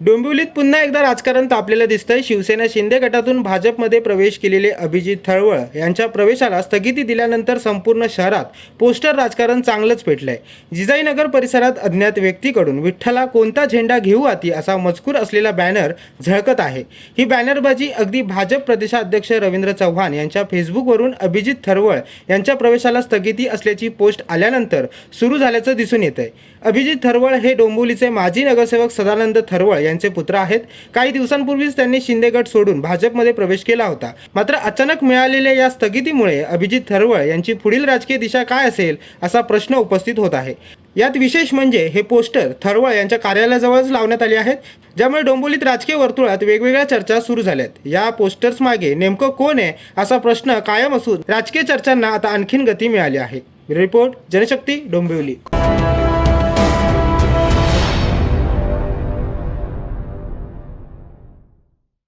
डोंबिवलीत पुन्हा एकदा राजकारण तापलेलं दिसतंय। शिवसेना शिंदे गटातून भाजपमध्ये प्रवेश केलेले अभिजित थरवळ यांच्या प्रवेशाला स्थगिती दिल्यानंतर संपूर्ण शहरात पोस्टर राजकारण चांगलंच पेटलंय। जिजाईनगर परिसरात अज्ञात व्यक्तीकडून विठ्ठला कोणता झेंडा घेऊ आती असा मजकूर असलेला बॅनर झळकत आहे। ही बॅनरबाजी अगदी भाजप प्रदेशाध्यक्ष रवींद्र चव्हाण यांच्या फेसबुकवरून अभिजित थरवळ यांच्या प्रवेशाला स्थगिती असल्याची पोस्ट आल्यानंतर सुरू झाल्याचं दिसून येतंय। अभिजित थरवळ हे डोंबिवलीचे माजी नगरसेवक सदानंद थरवळ यांचे पुत्र आहेत। काही दिवसांपूर्वीच त्यांनी शिंदे गट सोडून भाजपमध्ये प्रवेश केला होता। मात्र अचानक मिळालेल्या या स्थगितीमुळे अभिजित थरवळ यांची पुढील राजकीय दिशा काय असेल असा प्रश्न उपस्थित होत आहे। यात विशेष म्हणजे हे पोस्टर थरवळ यांच्या कार्यालयाजवळच लावण्यात आले आहेत, ज्यामुळे डोंबिवलीत राजकीय वर्तुळात वेगवेगळ्या चर्चा सुरू झाल्यात। या पोस्टर्स मागे नेमकं कोण आहे असा प्रश्न कायम असून राजकीय चर्चांना आता आणखीन गती मिळाली आहे। रिपोर्ट जनशक्ती डोंबिवली।